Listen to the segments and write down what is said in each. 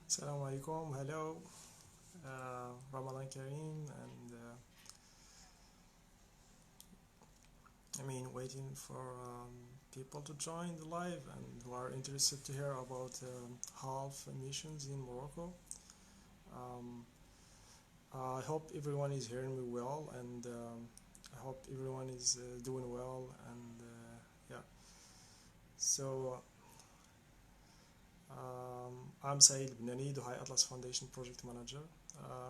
Assalamu alaikum, hello, Ramadan Kareem, and waiting for people to join the live and who are interested to hear about half missions in Morocco. Um, I hope everyone is hearing me well, and I hope everyone is doing well, and yeah. So, I'm Said Bnani, Duhai Atlas Foundation Project Manager.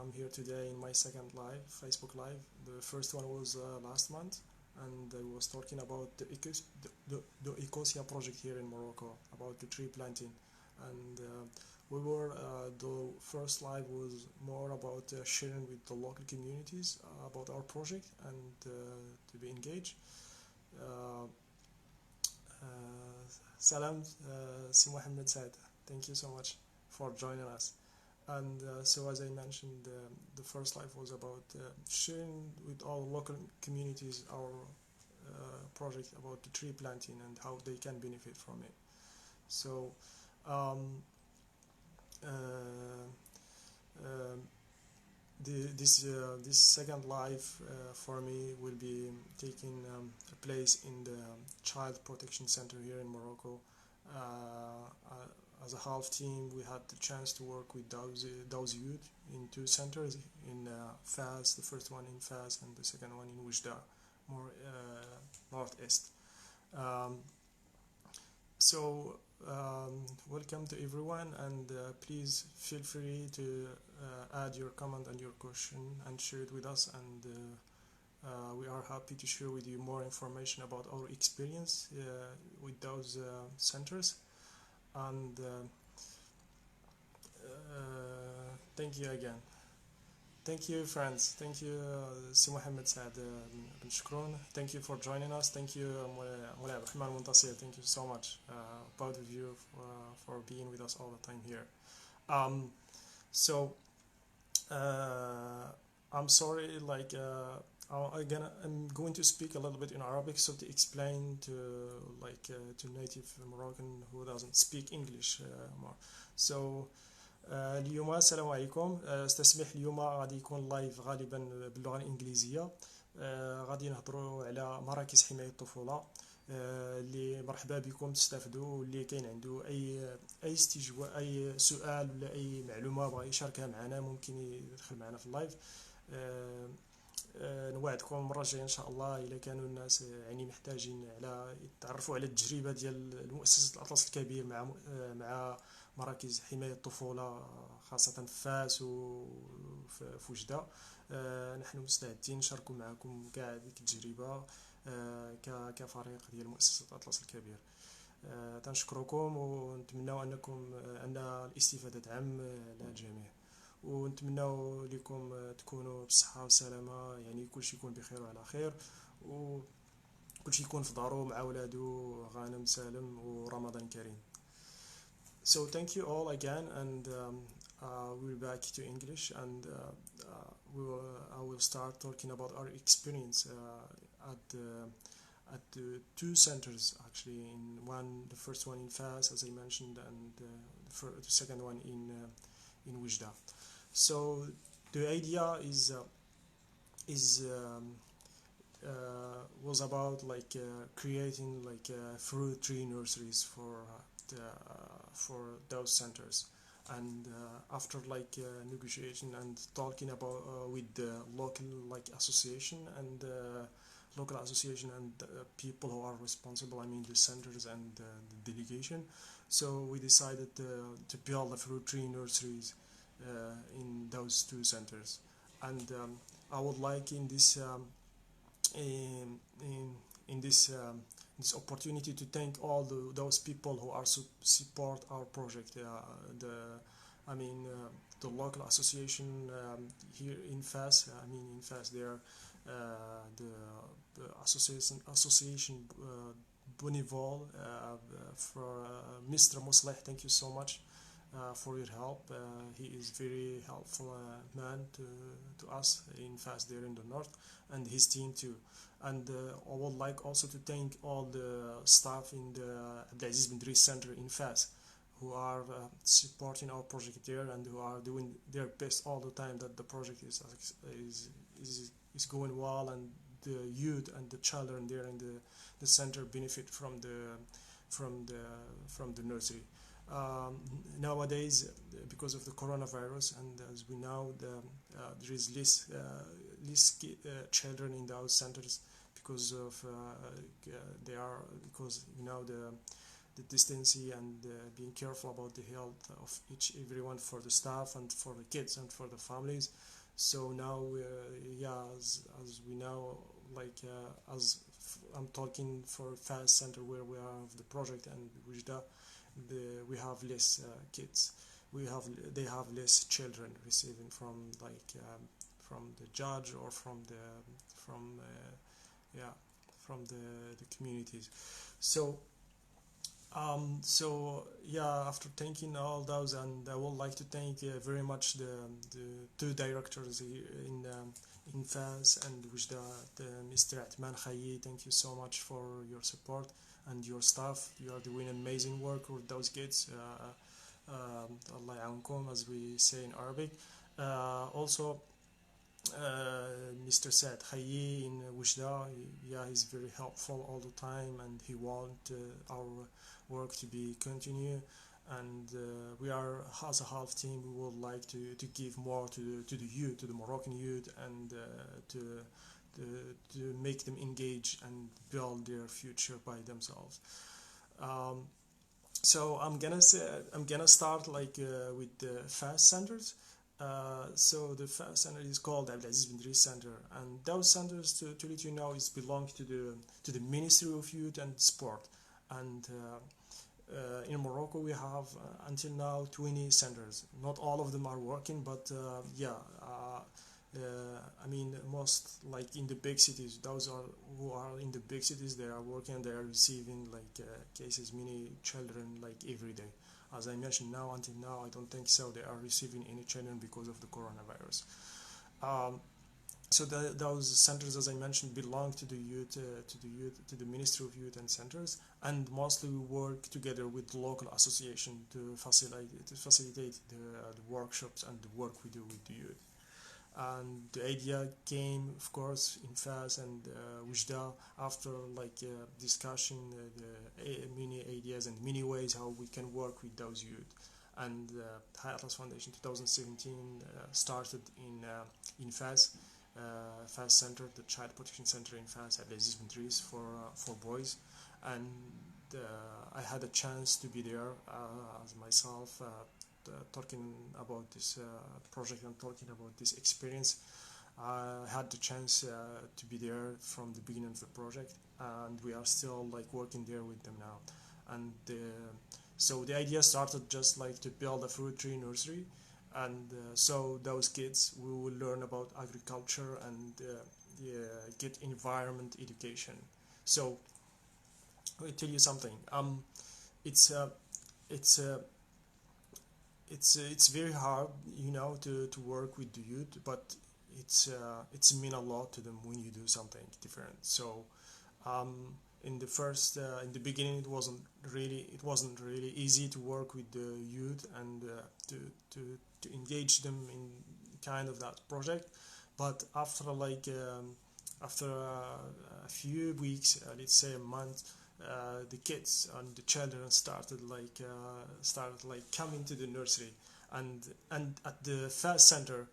I'm here today in my second live, Facebook Live. The first one was last month, and I was talking about the Ecosia project here in Morocco, about the tree planting. And the first live was more about sharing with the local communities about our project and to be engaged. Uh, Salam, Si Mohammed said, thank you so much for joining us. And so, as I mentioned, the first live was about sharing with all local communities our project about the tree planting and how they can benefit from it. So, um, uh, um, this second live for me will be taking place in the Child Protection Center here in Morocco. As a half team, we had the chance to work with those youth in two centers in Fas, the first one in Fas and the second one in Oujda, more northeast. Um, welcome to everyone, and please feel free to add your comment and your question and share it with us. And we are happy to share with you more information about our experience with those centers. And thank you again. Thank you, friends. Thank you, Si Mohammed Saad bin Shukron. Thank you for joining us. Thank you, Mulay Abdurrahman Muntasir. Thank you so much, both of you, for being with us all the time here. Um, so, I'm sorry, I'm going to speak a little bit in Arabic, so to explain to to native Moroccan who doesn't speak English more. So, اليوم السلام عليكم. استسمح اليوم غادي يكون لايف غالبا باللغه الانجليزيه. غادي نهضروا على مراكز حمايه الطفوله. اللي مرحبا بكم تستافدوا، واللي كاين عنده اي استجواب، اي سؤال ولا اي معلومه بغى يشاركها معنا ممكن يدخل معنا في اللايف. نوعدكم المره الجايه ان شاء الله الا كانوا الناس يعني محتاجين على يتعرفوا على التجربه ديال مؤسسه الاطلس الكبير مع مراكز حمايه الطفوله، خاصه في فاس وفي وجده. نحن مستعدين نشاركوا معكم كاع ديك التجربه كفريق ديال مؤسسه الاطلس الكبير. تنشكركم ونتمنى ان الاستفاده تعم للجميع، ونتمنى لكم تكونوا بالصحة والسلامة، يعني كلشي يكون بخير وعلى خير، وكلشي يكون في دارو مع ولادو غانم سالم ورمضان كريم. So thank you all again, and we're back to English, and I will start talking about our experience at the two centers actually. The first one in Fas, as I mentioned, and the second one in Oujda. So the idea was about creating fruit tree nurseries for those centers. And after negotiation and talking about with the local association and people who are responsible, the centers and the delegation, so we decided to build the fruit tree nurseries in those two centers. And I would like in this opportunity to thank all those people who are support our project. The local association here in Fas. In Fas, there the association Bonivol for Mr. Musleh. Thank you so much for your help. He is very helpful man to us in Fas there in the north, and his team too. And I would like also to thank all the staff in the Abdelaziz Ben Driss Center in Fas, who are supporting our project there and who are doing their best all the time that the project is going well, and the youth and the children there in the center benefit from the from the nursery. Nowadays, because of the coronavirus, and as we know, there is less children in those centers because of they are because the distancing and being careful about the health of everyone, for the staff and for the kids and for the families. So now, as we know, I'm talking for FAS Center where we have the project, and Wujda, we have less kids. They have less children receiving from the judge or from yeah from the communities. So after thanking all those, and I would like to thank very much the two directors here in FAS and Wujda, Mr. Atman Khayi. Thank you so much for your support and your staff. You are doing amazing work with those kids. Allah يعاونكم, as we say in Arabic. Also, Mr. Saad Khayi in Wujda, he's very helpful all the time, and he want our work to be continue. And we are, as a half team, we would like to give more to the youth, to the Moroccan youth, and to make them engage and build their future by themselves. So I'm gonna start with the FAS centers. So the FAS center is called Abdelaziz Ben Driss Center, and those centers, to let you know, is belong to the Ministry of Youth and Sport. And in Morocco we have until now 20 centers. Not all of them are working, but I mean, most, like in the big cities, those who are in the big cities, they are working and they are receiving cases, many children every day. As I mentioned, now until now, I don't think so they are receiving any children because of the coronavirus. So those centers, as I mentioned, belong to the youth, to the Ministry of Youth and Centers, and mostly we work together with the local association to facilitate the workshops and the work we do with the youth. And the idea came, of course, in FAS and Wujda after discussion the many ideas and many ways how we can work with those youth. And High Atlas Foundation 2017 started in FAS. FAS Center, the Child Protection Center in FAS, Abdelaziz Ben Driss for boys, and I had a chance to be there as myself, talking about this project and talking about this experience. I had the chance to be there from the beginning of the project, and we are still working there with them now. And so the idea started just to build a fruit tree nursery, and so those kids will learn about agriculture and get environment education. So let me tell you something. It's very hard, to work with the youth, but it's mean a lot to them when you do something different. So in the beginning, it wasn't really easy to work with the youth and to engage them in kind of that project. But after a few weeks, let's say a month, the kids and the children started coming to the nursery, and at the FAS center,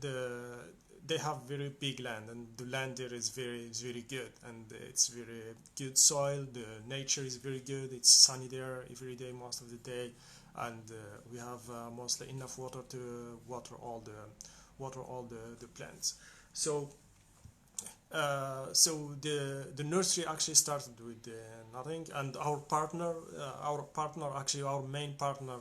they have very big land, and the land there is very good, and it's very good soil. The nature is very good. It's sunny there every day, most of the day, and we have mostly enough water to water all the plants. So the nursery actually started with nothing, and our main partner,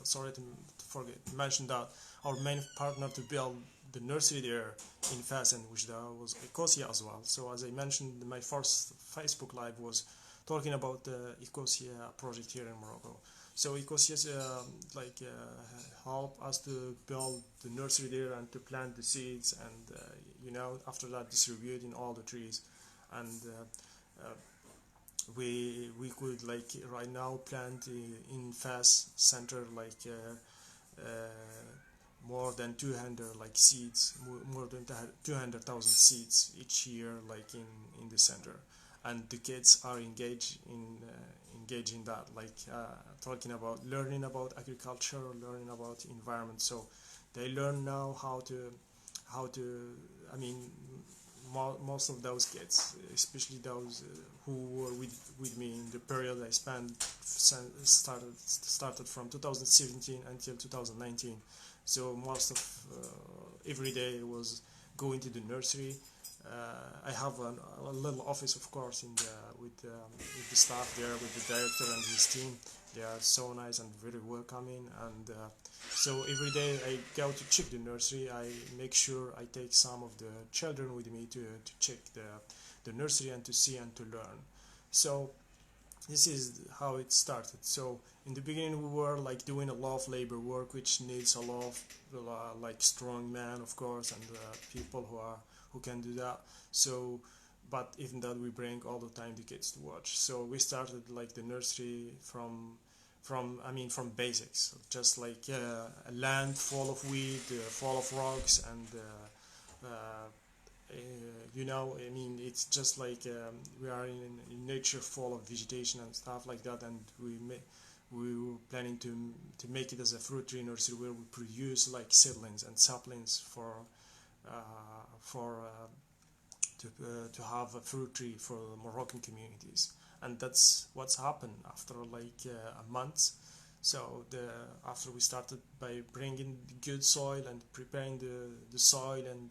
sorry to forget to mention that our main partner to build the nursery there in FAS and Wujda was Ecosia as well. So as I mentioned, my first Facebook Live was talking about the Ecosia project here in Morocco. So Ecosia help us to build the nursery there and to plant the seeds, and after that distributing all the trees. And we could like right now plant in Fas center like more than 200 like seeds, more than 200,000 seeds each year, like in the center, and the kids are engaged in that, like talking about learning about agriculture, learning about environment. So they learn now how to I mean, most of those kids, especially those who were with me in the period I spent, started from 2017 until 2019. So most of every day was going to the nursery. I have a little office, of course, with the staff there, with the director and his team. They are so nice and very welcoming. And so every day I go to check the nursery. I make sure I take some of the children with me to check the nursery and to see and to learn. So this is how it started. So in the beginning we were like doing a lot of labor work, which needs a lot of like strong men, of course, and people who can do that. So but even that, we bring all the time the kids to watch. So we started like the nursery from basics, just like a land full of weed, full of rocks, and I mean, it's just like we are in nature full of vegetation and stuff like that, and we were planning to make it as a fruit tree nursery where we produce like seedlings and saplings to have a fruit tree for Moroccan communities. And that's what's happened after like a month. So after we started by bringing the good soil and preparing the soil and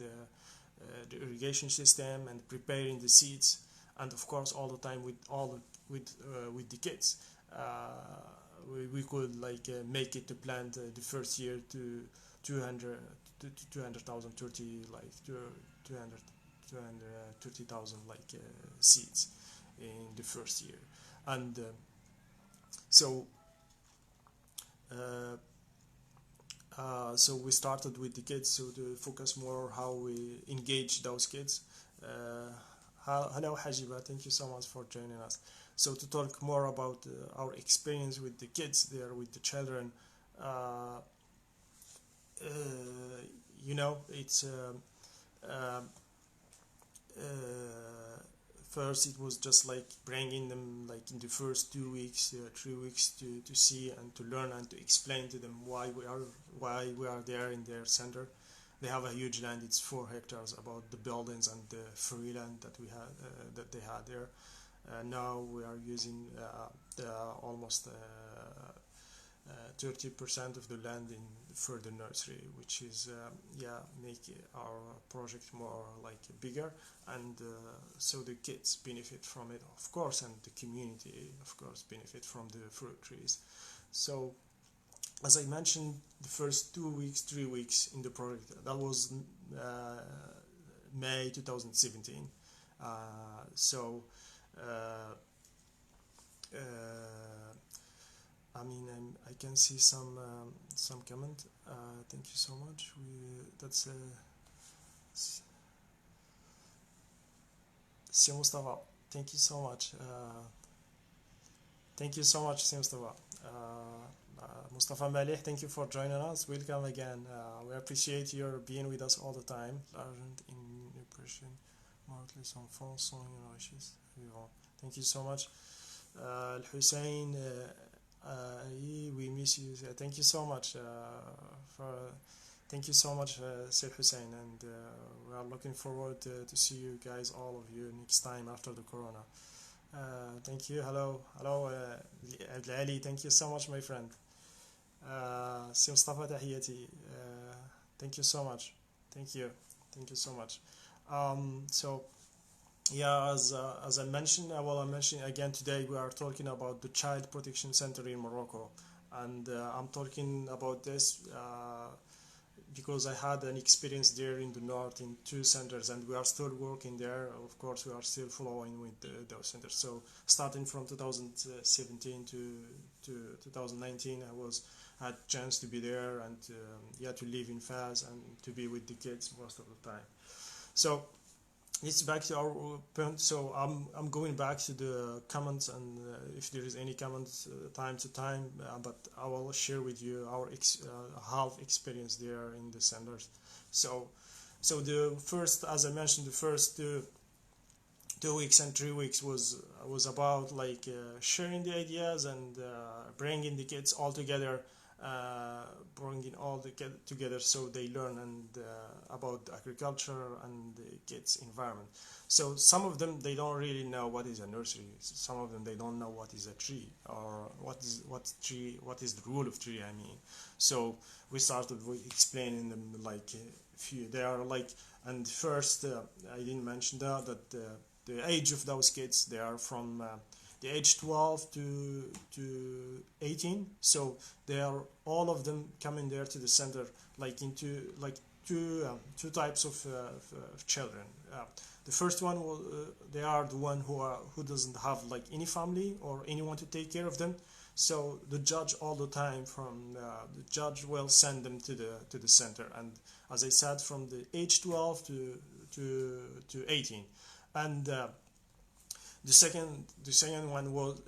the irrigation system and preparing the seeds, and of course all the time with the kids, we could like make it to plant the first year to 200 to 200,000 30 like 200 230,000 like seeds in the first year. And so so we started with the kids, so to focus more how we engage those kids. Hello Hajiba, thank you so much for joining us. So to talk more about our experience with the kids there, with the children, it's first it was just like bringing them like in the first 2 weeks, 3 weeks to see and to learn and to explain to them why we are there in their center. They have a huge land; it's 4 hectares, about the buildings and the free land that we had that they had there. Now we are using almost 30% of the land for the nursery, which is make our project more like bigger, and so the kids benefit from it, of course, and the community, of course, benefit from the fruit trees. So as I mentioned, the first 2 weeks, 3 weeks in the project, that was May 2017. So I mean, I can see some comment. Thank you so much. That's Si Mustafa. Thank you so much. Thank you so much, Si Mustafa. Mustafa Malih, thank you for joining us. Welcome again. We appreciate your being with us all the time. Argent in impression, markedly some false song nourishes. Thank you so much. Hussein, we miss you. Thank you so much thank you so much, Sir Hussein, and we are looking forward to see you guys, all of you, next time after the corona. Thank you. Hello, Ali. Thank you so much, my friend. Si Mustafa, tahiyati. Thank you so much. Thank you so much. So yeah, as I mentioned, I'm mentioning again today, we are talking about the Child Protection Center in Morocco, and I'm talking about this because I had an experience there in the north in 2 centers, and we are still working there. Of course, we are still following with those centers. So starting from 2017 to 2019, I had chance to be there and to live in Fez and to be with the kids most of the time. So it's back to our point. So I'm going back to the comments, and if there is any comments time to time, but I will share with you our half experience there in the centers. So the first, as I mentioned, the first 2 weeks and 3 weeks was about like sharing the ideas and bringing the kids all together, bringing all the kids together so they learn and about agriculture and the kids' environment. So some of them they don't really know what is a nursery. Some of them they don't know what is a tree or what is the rule of tree. I mean, so we started with explaining them like few. They are like, and first I didn't mention the age of those kids, they are from the age 12 to 18. So they are all of them coming there to the center like into like two types of children. The first one will they are the one who doesn't have like any family or anyone to take care of them. So the judge all the time from the judge will send them to the center, and as I said, from the age 12 to 18. And the second one was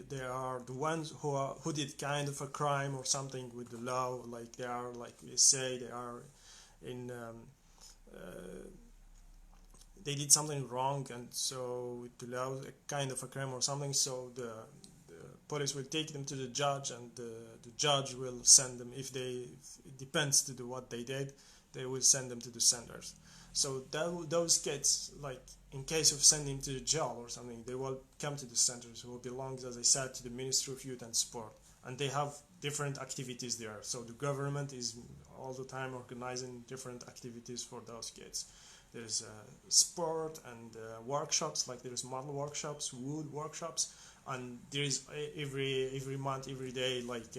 they are the ones who did kind of a crime or something with the law, like they are like we say they are in uh, they did something wrong, and so with the law a kind of a crime or something. So the police will take them to the judge, and the judge will send them if it depends to what they did, they will send them to the centers. So those kids, like in case of sending to the jail or something, they will come to the centers who belongs, as I said, to the Ministry of Youth and Sport, and they have different activities there. So the government is all the time organizing different activities for those kids. There's sport and workshops, like there's model workshops, wood workshops, and there is every month, every day, like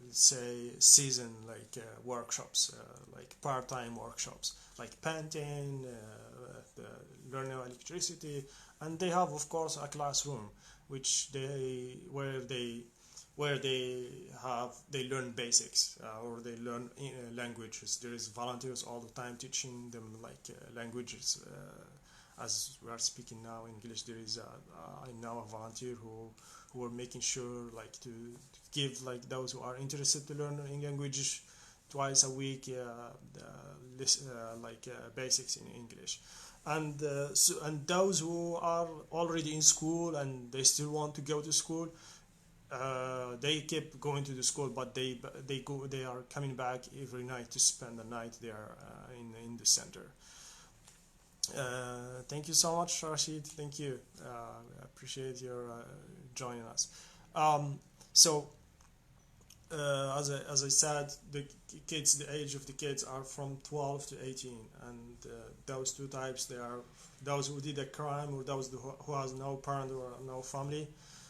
let's say season like workshops, like part-time workshops, like painting, learning electricity, and they have of course a classroom which they learn basics or they learn languages. There is volunteers all the time teaching them like languages. As we are speaking now English, there is I know a volunteer who are making sure like to give like those who are interested to learn languages twice a week, basics in English. And those who are already in school and they still want to go to school, they keep going to the school, but they are coming back every night to spend the night there in the center. Thank you so much, Rashid. Thank you. I appreciate your joining us. Um, so, as I said, the kids, the age of the kids are from 12 to 18, and those two types, they are those who did a crime or those who has no parent or no family.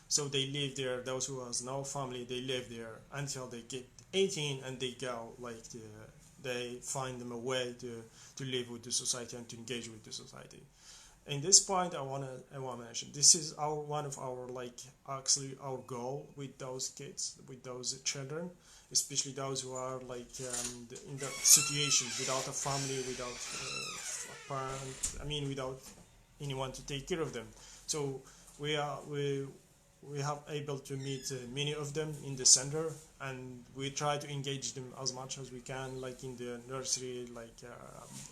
So they live there. Those who has no family, they live there until they get 18, and they go like they find them a way to live with the society and to engage with the society. In this point, I wanna mention this is one of our like actually our goal with those kids, with those children, especially those who are like in the situation without a family, without a parent. I mean, without anyone to take care of them. So we are we have able to meet many of them in the center, and we try to engage them as much as we can, like in the nursery like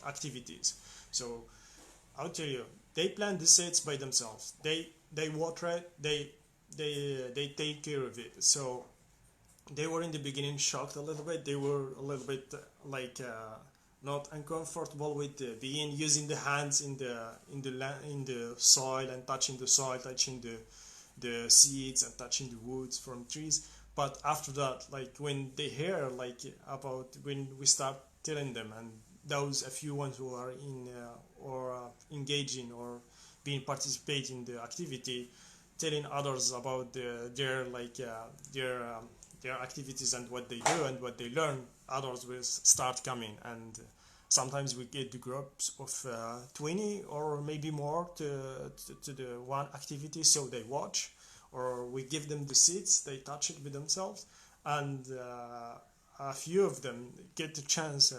activities. So I'll tell you, they plant the seeds by themselves. They water it. They take care of it. So they were in the beginning shocked a little bit. They were a little bit not uncomfortable with being using the hands in the soil and touching the soil, touching the seeds and touching the woods from trees. But after that, like when they hear like about when we start telling them, and those a few ones who are in or engaging or being participating in the activity, telling others about their activities and what they do and what they learn, others will start coming, and sometimes we get the groups of 20 or maybe more to the one activity, so they watch, or we give them the seeds, they touch it with themselves, and a few of them get the chance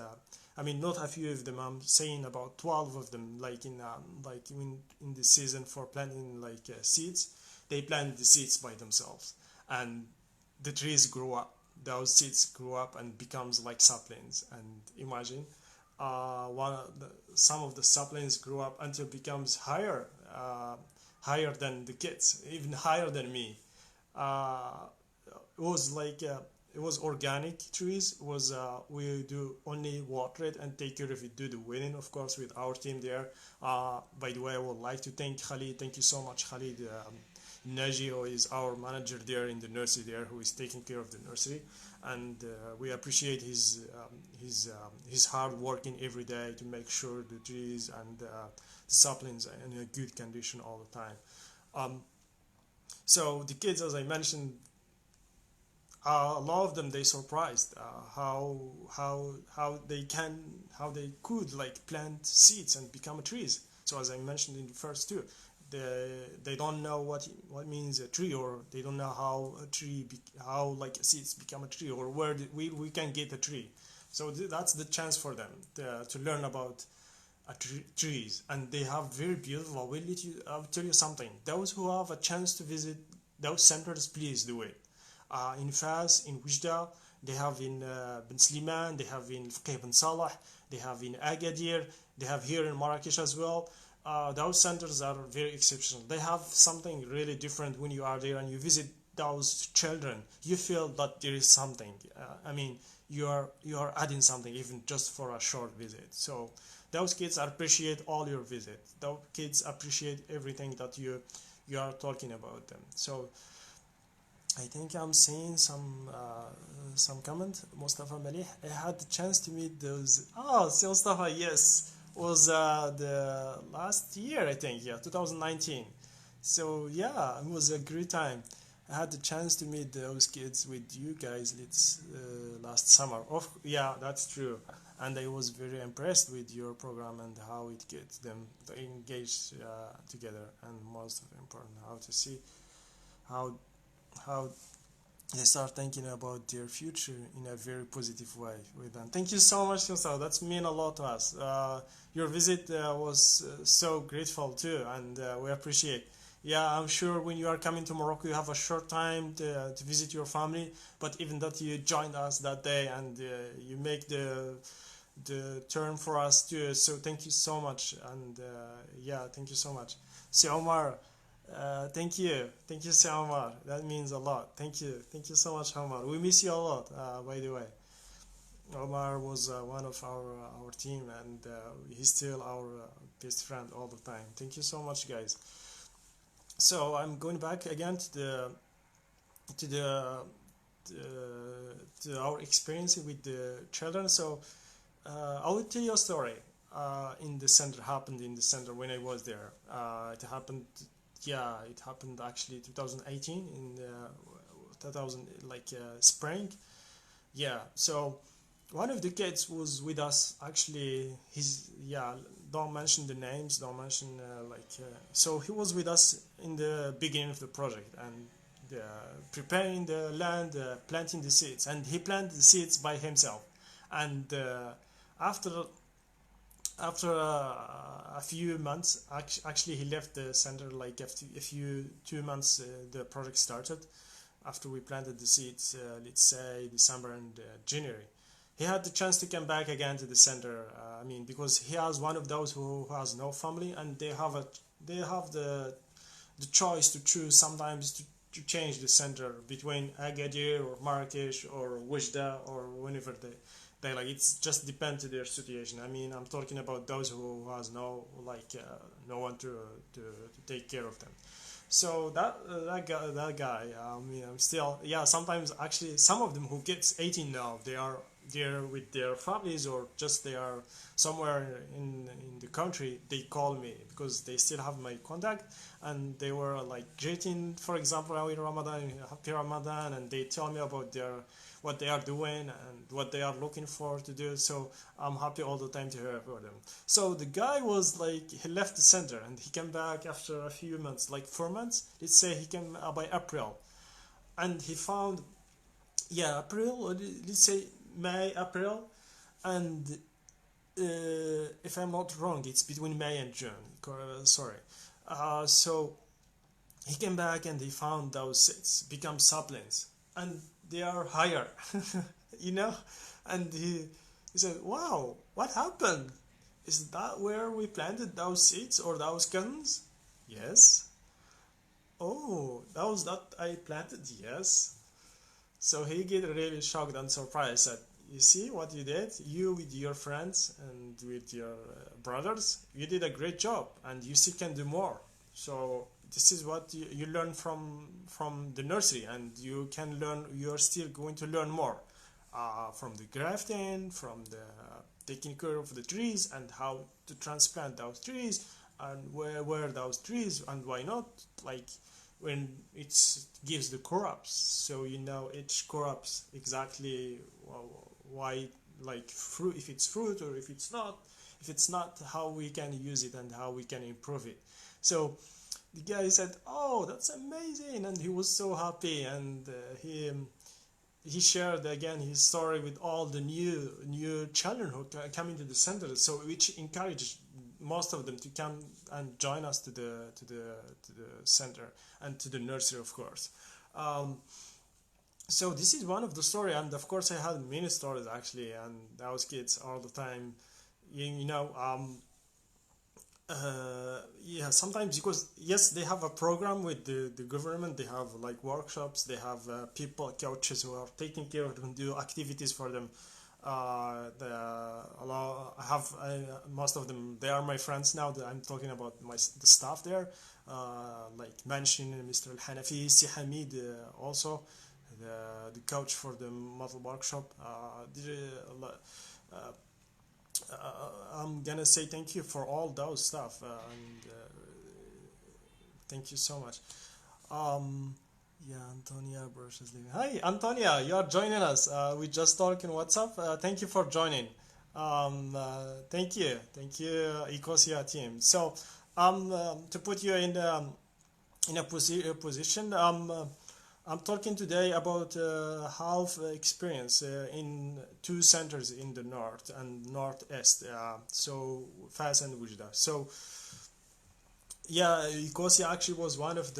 I mean, not a few of them. I'm saying about 12 of them. Like in the season for planting seeds, they plant the seeds by themselves, and the trees grow up. Those seeds grow up and becomes like saplings. And imagine, some of the saplings grow up until becomes higher than the kids, even higher than me. Uh, it was it was organic trees. It was we do only water it and take care of it, do the weeding of course with our team there. By the way, I would like to thank Khalid. Thank you so much, Khalid. Naji, who is our manager there in the nursery there, who is taking care of the nursery, and we appreciate his hard working every day to make sure the trees and the saplings are in a good condition all the time. um, so the kids, as I mentioned, a lot of them, they surprised how they could like plant seeds and become trees. So as I mentioned in the first two, they don't know what means a tree, or they don't know how how like seeds become a tree, or where we can get a tree. So that's the chance for them to learn about trees, and they have very beautiful. I'll tell you something. Those who have a chance to visit those centers, please do it. In Fas, in Wijda, they have in Ben Sliman, they have in Fqih Ben Salah, they have in Agadir, they have here in Marrakesh as well. Those centers are very exceptional. They have something really different. When you are there and you visit those children, you feel that there is something. I mean, you are adding something even just for a short visit. So those kids appreciate all your visit. Those kids appreciate everything that you are talking about them. So I think I'm seeing some comment. Mustafa Malih. I had the chance to meet those. Oh, see Mustafa. Yes, was the last year, I think. Yeah, 2019. So yeah, it was a great time. I had the chance to meet those kids with you guys last summer. Oh, yeah, that's true. And I was very impressed with your program and how it gets them engaged together. And most important, how to see how how they start thinking about their future in a very positive way with them. Thank you so much, Yosao. That's mean a lot to us. Your visit was so grateful too, and we appreciate. Yeah, I'm sure when you are coming to Morocco, you have a short time to visit your family. But even that, you joined us that day, and you make the turn for us too. So thank you so much, and yeah, thank you so much. Si Omar, thank you, Si Omar. That means a lot. Thank you so much, Omar. We miss you a lot. By the way, Omar was one of our team, and he's still our best friend all the time. Thank you so much, guys. So I'm going back again to the to our experience with the children. So I will tell you a story. In the center happened in the center when I was there. It happened. Yeah, it happened actually 2018 in 2000 spring. Yeah. So one of the kids was with us actually. He's yeah. Don't mention the names. Don't mention So he was with us in the beginning of the project and preparing the land, planting the seeds, and he planted the seeds by himself. And after a few months, actually he left the center like after a few 2 months. The project started after we planted the seeds. Let's say December and January. He had the chance to come back again to the center. I mean, because he has one of those who has no family, and they have the choice to choose sometimes to change the center between Agadir or Marrakesh or Wijda or whenever they like. It's just depend to their situation. I mean, I'm talking about those who has no one to take care of them. So that guy, I mean, I'm still yeah. Sometimes actually, some of them who gets 18 now, they are there with their families, or just they are somewhere in the country. They call me because they still have my contact, and they were like greeting, for example, Happy Ramadan, Happy Ramadan, and they tell me about their what they are doing and what they are looking for to do. So I'm happy all the time to hear about them. So the guy was like, he left the center and he came back after a few months, like 4 months. Let's say he came by April, and he found, yeah, April, or let's say May, April, and if I'm not wrong, it's between May and June. Sorry. So he came back and he found those seeds become saplings, and they are higher, you know. And he said, "Wow, what happened? Is that where we planted those seeds or those cones?" Yes. Oh, that was that I planted. Yes. So he get really shocked and surprised that you see what you did, you with your friends and with your brothers, you did a great job, and you still can do more. So this is what you learn from the nursery, and you can learn. You are still going to learn more from the grafting, from the taking care of the trees, and how to transplant those trees, and where those trees, and why not, like when it gives the crops, so you know each crops exactly why, like fruit, if it's fruit or if it's not, if it's not, how we can use it and how we can improve it. So the guy said, "Oh, that's amazing," and he was so happy, and he shared again his story with all the new children who come into the center, so which encouraged most of them to come and join us to the center and to the nursery, of course. Um, so this is one of the story, and of course I had many stories actually, and those kids all the time, you know. Yeah, sometimes, because yes, they have a program with the government, they have like workshops, they have people, coaches who are taking care of them, do activities for them. I have most of them, they are my friends now, that I'm talking about the staff there, like mentioning Mr. Al Hanafi, Si Hamid, also the coach for the model workshop. I'm gonna say thank you for all those stuff, and thank you so much. Um, yeah, Antonia Brush is leaving. Hi, Antonia, you are joining us. We just talked in WhatsApp. Thank you for joining. Thank you, Ecosia team. So, to put you in a position, I'm talking today about half experience in two centers in the north and northeast. So Fas and Wujda. So yeah, Ecosia actually was one of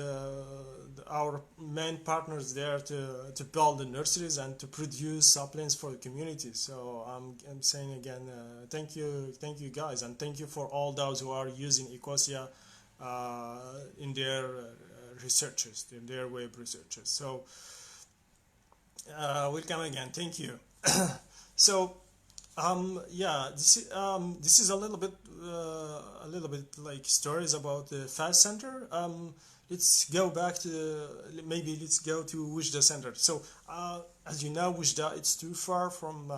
our main partners there to build the nurseries and to produce saplings for the community. So I'm saying again, thank you guys, and thank you for all those who are using Ecosia in their researches, in their web researches. So welcome again. Thank you. So yeah, this is a little bit like stories about the fast center. Let's go back to, maybe let's go to Wujda center. So as you know, Wujda, it's too far from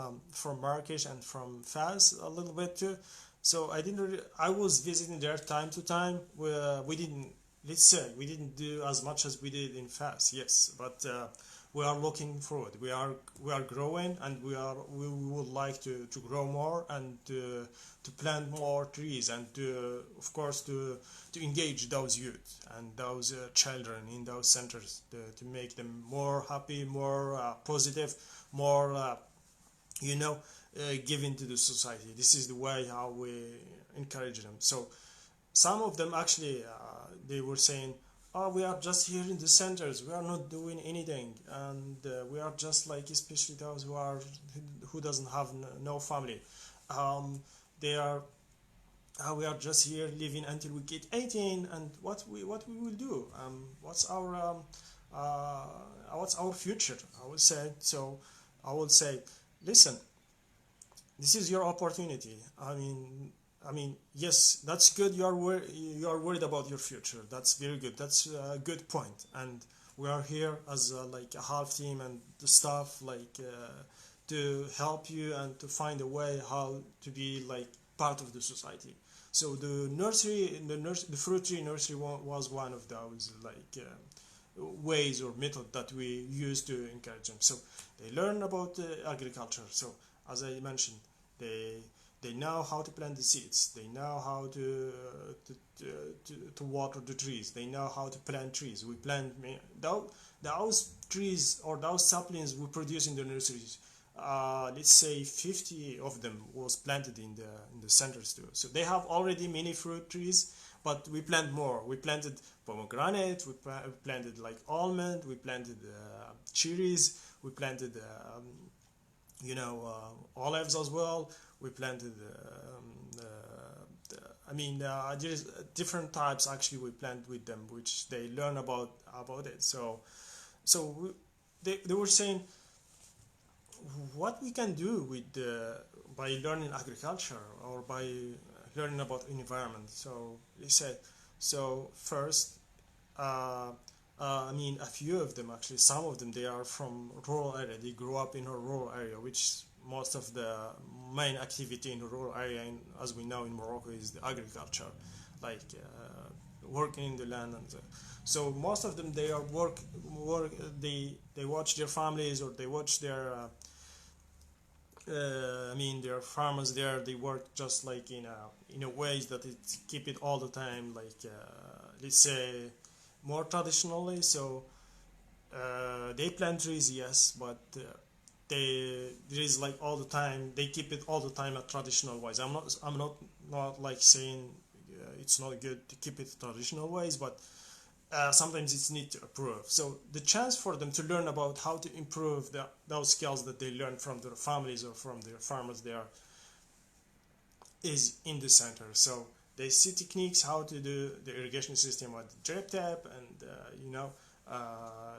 Marrakesh and from Fas a little bit too. So I didn't really, I was visiting there time to time. We didn't, let's say we didn't do as much as we did in Fas, yes, but we are looking forward. We are growing, and we would like to grow more, and to plant more trees, and of course to engage those youth and those children in those centers, to make them more happy, more positive, more you know, giving to the society. This is the way how we encourage them. So some of them actually they were saying, "Oh, we are just here in the centers, we are not doing anything, and we are just like, especially those who doesn't have no family, they are we are just here living until we get 18, and what we will do, uh, what's our future?" I would say. So I would say, listen, this is your opportunity. I mean, yes, that's good. You are worried about your future. That's very good. That's a good point. And we are here as like a half team and the staff, like to help you and to find a way how to be like part of the society. So the fruit tree nursery was one of those like ways or method that we use to encourage them. So they learn about agriculture. So as I mentioned, they they know how to plant the seeds. They know how to water the trees. They know how to plant trees. We plant those trees or those saplings we produce in the nurseries. let's say 50 of them was planted in the centers too. So they have already many fruit trees, but we plant more. We planted pomegranate, we planted like almond, we planted cherries, we planted olives as well. We planted there's different types actually we plant with them, which they learn about it. They were saying what we can do with by learning agriculture or by learning about environment. So they said, so first, a few of them actually, some of them, they are from rural area. They grew up in a rural area, which most of the main activity in the rural area, as we know in Morocco, is the agriculture, like working in the land. And so most of them, they are work. They watch their families, or they watch their their farmers there. They work just like in a ways that it keep it all the time, like let's say more traditionally. So they plant trees, yes, but there is like all the time they keep it all the time at traditional ways. I'm not like saying it's not good to keep it traditional ways, but sometimes it's need to improve. So the chance for them to learn about how to improve those skills that they learn from their families or from their farmers there is in the center. So they see techniques how to do the irrigation system with the drip tap, and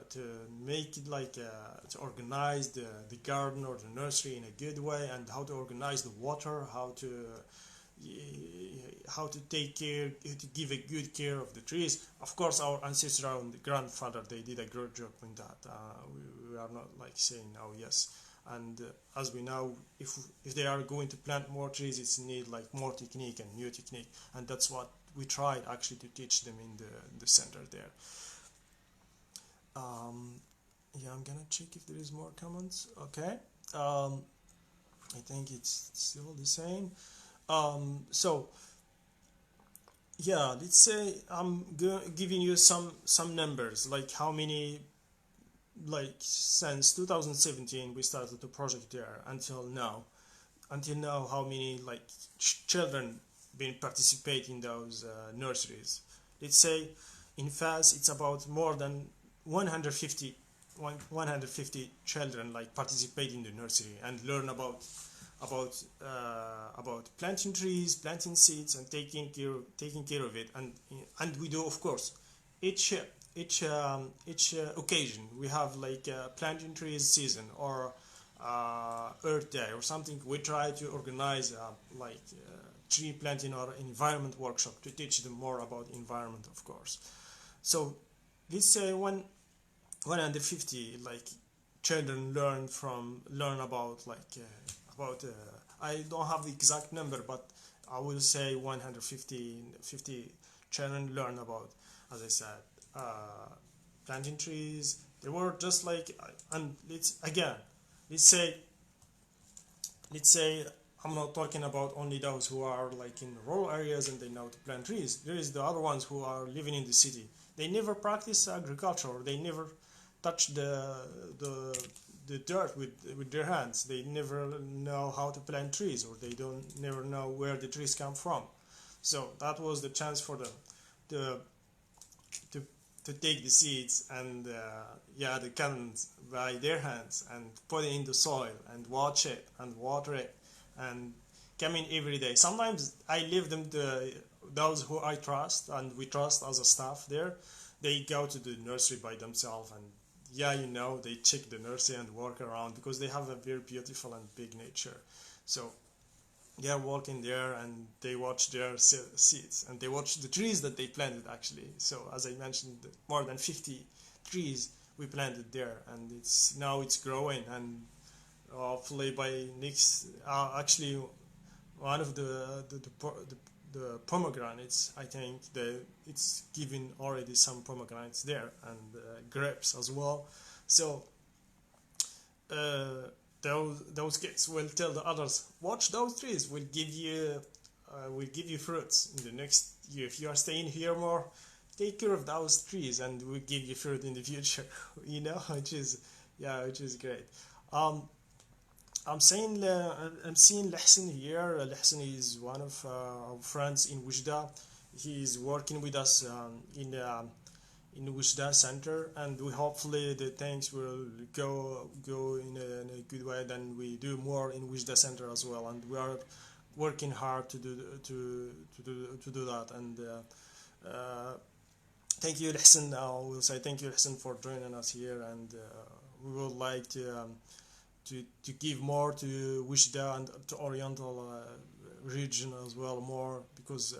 to make it like to organize the garden or the nursery in a good way, and how to organize the water, how to take care, to give a good care of the trees. Of course, our ancestral and grandfather, they did a great job in that. We are not like saying now yes. And as we know, if they are going to plant more trees, it's need like more technique and new technique, and that's what we tried actually to teach them in the center there. I'm gonna check if there is more comments. Okay. I think it's still the same. So yeah, let's say I'm giving you some numbers, like how many, like since 2017 we started the project there until now how many like children been participating in those nurseries. Let's say in Fas it's about more than 150 children like participate in the nursery and learn about planting trees, planting seeds, and taking care of it. And we do, of course, each occasion we have like a planting trees season or Earth Day or something. We try to organize tree planting or environment workshop to teach them more about environment, of course. So let's say 150 like children learn about I don't have the exact number, but I will say 150 children learn about, as I said, planting trees. They were just like, and let's say I'm not talking about only those who are like in rural areas and they know to plant trees. There is the other ones who are living in the city. They never practice agriculture, or they never touch the dirt with their hands. They never know how to plant trees, or they never know where the trees come from. So that was the chance for them to take the seeds and the cannons by their hands and put it in the soil and watch it and water it and come in every day. Sometimes I leave them to those who I trust and we trust as a staff there. They go to the nursery by themselves, and they check the nursery and walk around because they have a very beautiful and big nature. So they are walking there and they watch their seeds and they watch the trees that they planted actually. So as I mentioned, more than 50 trees we planted there, and it's growing, and hopefully by next actually one of the pomegranates, I think it's giving already some pomegranates there, and grapes as well. So those kids will tell the others, watch those trees, will give you fruits in the next year. If you are staying here more, take care of those trees and we'll give you fruit in the future. Which is great. I'm seeing Lehsen here. Lehsen is one of our friends in Wujda. He is working with us in Wujda Center, and we hopefully the things will go in a good way. Then we do more in Wujda Center as well, and we are working hard to do that. And thank you, Lehsen. I will say thank you, Lehsen, for joining us here, and we would like to give more to Wishda and to Oriental region as well more because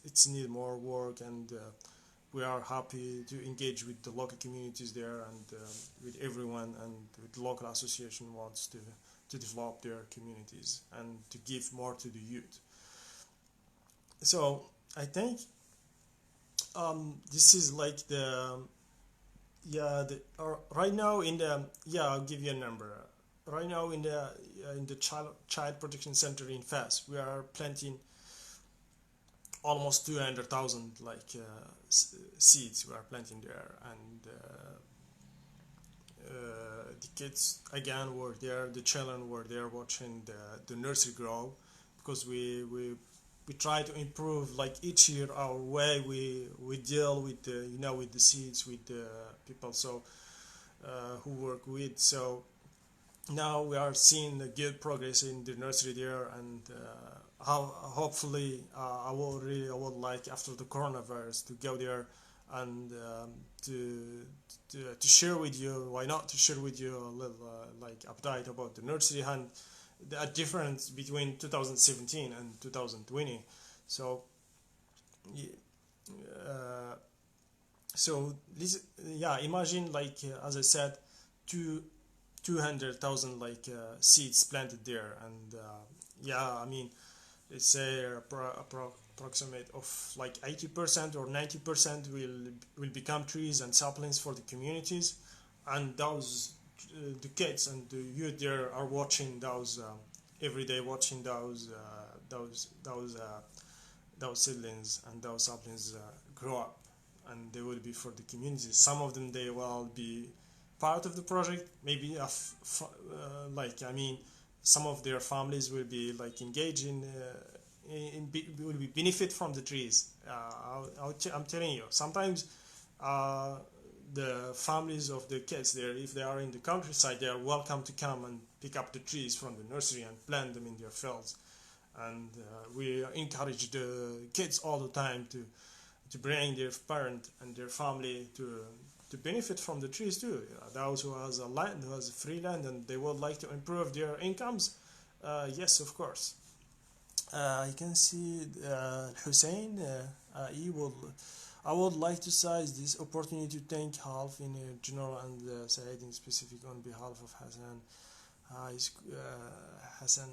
it's need more work, and we are happy to engage with the local communities there and with everyone, and with the local association wants to develop their communities and to give more to the youth. So I think this is like right now in the I'll give you a number. Right now in the child protection center in Fas, we are planting almost 200,000 seeds. We are planting there, and the kids again were there. The children were there watching the nursery grow, because we try to improve like each year our way we deal with the with the seeds, with the people who work with. So now we are seeing a good progress in the nursery there, and hopefully I would like after the coronavirus to go there and to share with you. Why not to share with you a little update about the nursery and the difference between 2017 and 2020. So this imagine as I said, 200,000 seeds planted there, and I mean, let's say approximate of 80% or 90% will become trees and saplings for the communities, and those the kids and the youth there are watching those every day, watching those seedlings and those saplings grow up, and they will be for the community. Some of them they will be part of the project, maybe some of their families will be engaged will be benefit from the trees. I'm telling you, sometimes the families of the kids there, if they are in the countryside, they are welcome to come and pick up the trees from the nursery and plant them in their fields. And we encourage the kids all the time to bring their parent and their family to benefit from the trees too. Those who has a land, who has a free land, and they would like to improve their incomes, yes, of course. I can see Hussein. I would like to seize this opportunity to thank Half in general and Said in specific on behalf of Hassan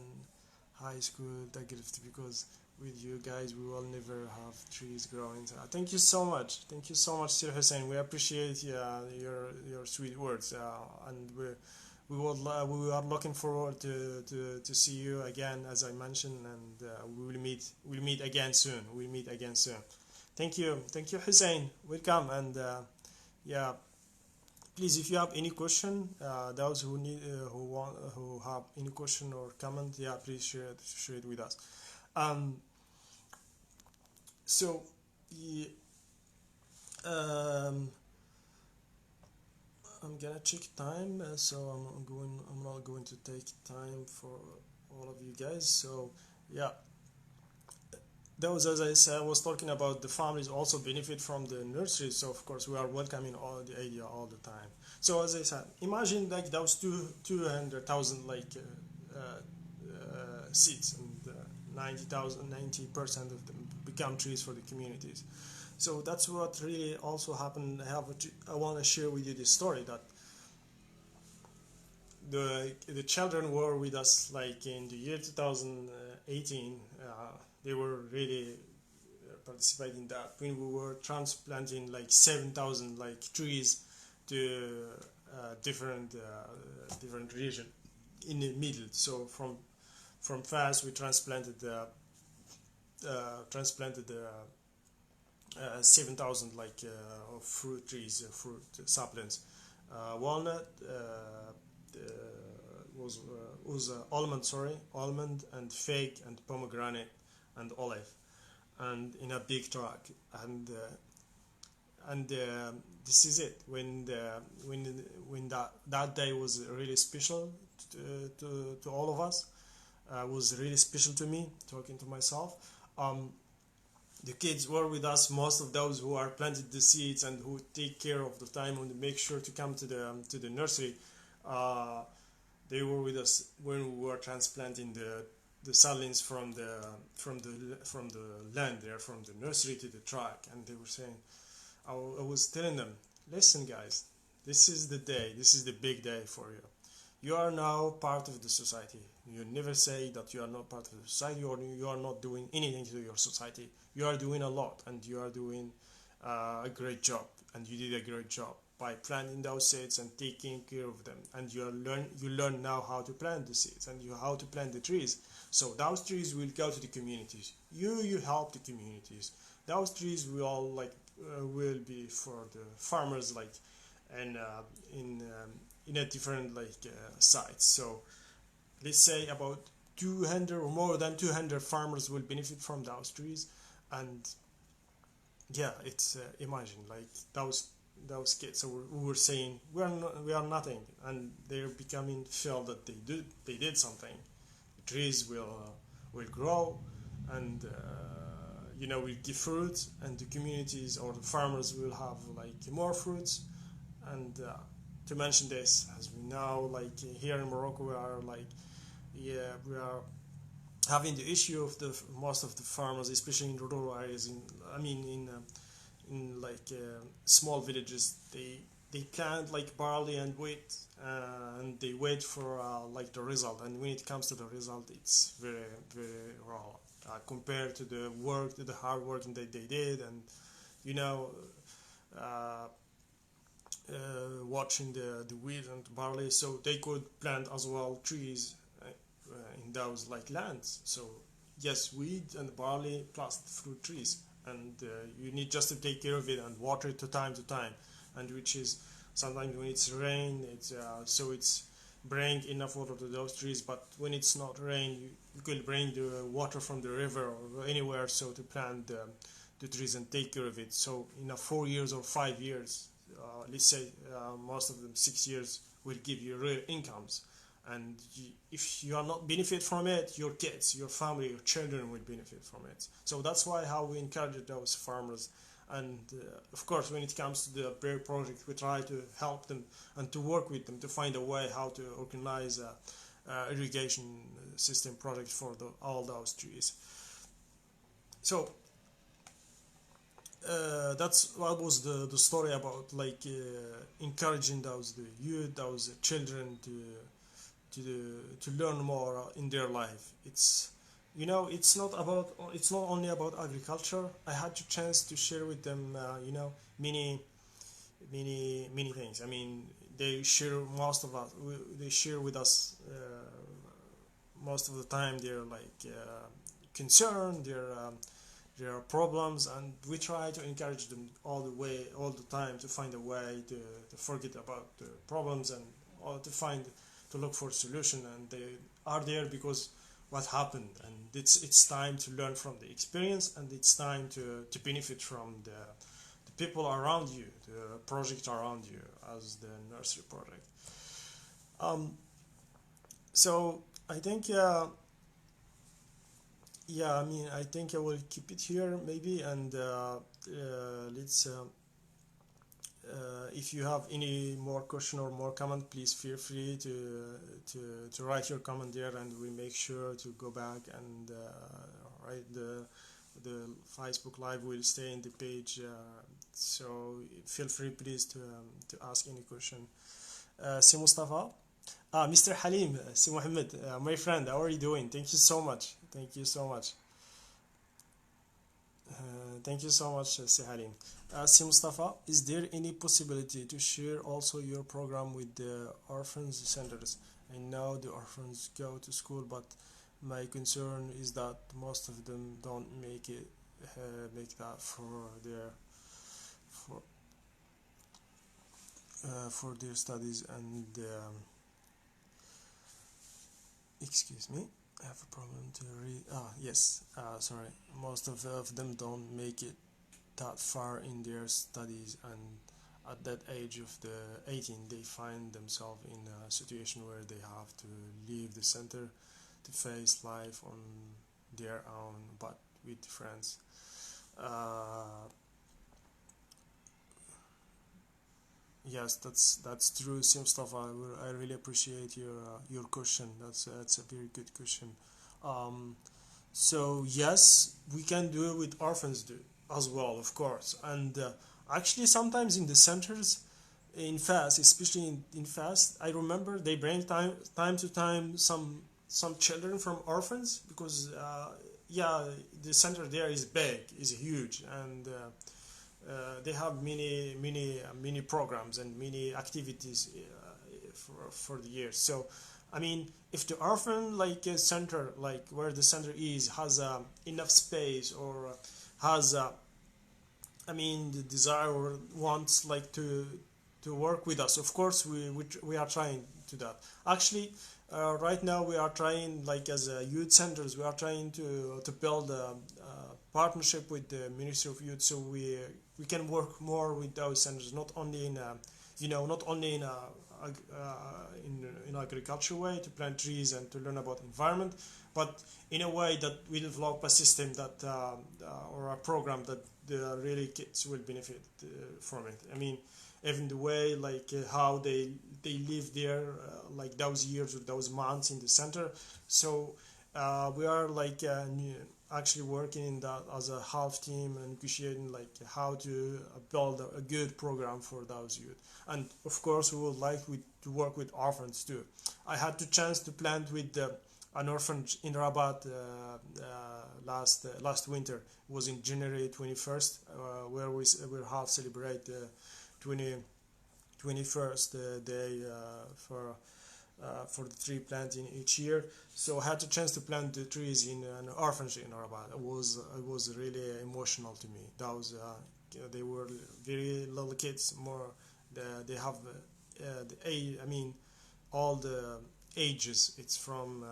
High School Dagift, because with you guys we will never have trees growing. So, thank you so much. Thank you so much, Sir Hussein. We appreciate your sweet words, and we are looking forward to see you again, as I mentioned, and we'll meet again soon. We'll meet again soon. Thank you, Hussein. Welcome, and please, if you have any question, those who have any question or comment, please share it with us. So, I'm gonna check time, so I'm not going to take time for all of you guys. So those, as I said, I was talking about the families also benefit from the nursery. So of course we are welcoming all the idea all the time. So as I said, imagine those 200,000 seeds, and 90% of them become trees for the communities. So that's what really also happened. I want to share with you this story that the children were with us in the year 2018. They were really participating in that when we were transplanting 7,000 trees to different region in the middle. So from Fas we transplanted 7,000 of fruit trees, fruit saplings. Walnut was almond, sorry, almond and fig and pomegranate and olive, and in a big truck. And this is it. When that day was really special to all of us, was really special to me. Talking to myself, the kids were with us. Most of those who are planted the seeds and who take care of the time and make sure to come to the nursery, uh, they were with us when we were transplanting the saplings from the land there, from the nursery to the truck. And they were saying, I was telling them, listen guys, this is the day, this is the big day for you. You are now part of the society. You never say that you are not part of the society or you are not doing anything to your society. You are doing a lot, and you are doing a great job, and you did a great job by planting those seeds and taking care of them. And you learn now how to plant the seeds and how to plant the trees. So those trees will go to the communities. You help the communities. Those trees will be for the farmers, like, and in a different sites. So let's say about 200 or more than 200 farmers will benefit from those trees. And yeah, it's imagine like those kids who were saying we are nothing, and they're becoming feel that they did something. The trees will grow, and will give fruits, and the communities or the farmers will have like more fruits. And to mention this, as we know, like here in Morocco, we are having the issue of the most of the farmers, especially in rural areas. In small villages, they plant like barley and wait, and they wait for the result. And when it comes to the result, it's very very raw compared to the hard work that they did, and you know. Uh, Watching the wheat and barley, so they could plant as well trees in those like lands. So yes, wheat and barley plus fruit trees, and you need just to take care of it and water it to time, and which is sometimes when it's rain, it's bring enough water to those trees. But when it's not rain, you could bring the water from the river or anywhere, so to plant the trees and take care of it. So in a 4 years or 5 years, let's say most of them 6 years, will give you real incomes. And if you are not benefit from it, your kids, your family, your children will benefit from it. So that's why how we encourage those farmers. And of course, when it comes to the berry project, we try to help them and to work with them to find a way how to organize a irrigation system project for all those trees. So that's what was the story about, encouraging the youth, those children to learn more in their life. It's not only about agriculture. I had the chance to share with them many many things. I mean, they share with us most of the time their concern, their problems, and we try to encourage them all the time to find a way to forget about the problems and to look for a solution. And they are there because what happened, and it's time to learn from the experience, and it's time to benefit from the people around you, the project around you, as the nursery project. So I think I think I will keep it here maybe, and let's if you have any more question or more comment, please feel free to write your comment there, and we make sure to go back and write the Facebook Live will stay in the page, so feel free please to ask any question. Si Mustafa, Mr. Halim, Si Mohammed, my friend, how are you doing? Thank you so much. Thank you so much. Thank you so much, Si Halim. Si Mustafa, is there any possibility to share also your program with the orphans centers? I know the orphans go to school, but my concern is that most of them don't make that for their studies, and Excuse me, I have a problem to read. Ah, yes, sorry. Most of them don't make it that far in their studies, and at that age of the 18, they find themselves in a situation where they have to leave the center to face life on their own, but with friends. Uh, yes, that's true, Mustafa. I really appreciate your question. That's a very good question. Um, So yes, we can do it with orphans do as well, of course. And actually, sometimes in the centers, in fast, especially in fast, I remember they bring time to time some children from orphans because yeah, the center there is big, is huge, and they have many programs and many activities for the year. So, I mean, if the orphan like center, like where the center is, has enough space or has, I mean, the desire or wants like to work with us, of course we are trying to that. Actually, right now we are trying like as a youth centers, we are trying to build a partnership with the Ministry of Youth, so we can work more with those centers, not only in not only in agriculture way to plant trees and to learn about environment, but in a way that we develop a system that or a program that the really kids will benefit from it. I mean, even the way like how they live there like those years or those months in the center. So we are like actually working in that as a half team and negotiating like how to build a good program for those youth. And of course we would like to work with orphans too. I had the chance to plant with an orphanage in Rabat last winter. It was in January 21st, where we have celebrate the 21st day for the tree planting each year. So I had the chance to plant the trees in an orphanage in Rabat. It was really emotional to me. That was they were very little kids. They have the age. I mean, all the ages. It's from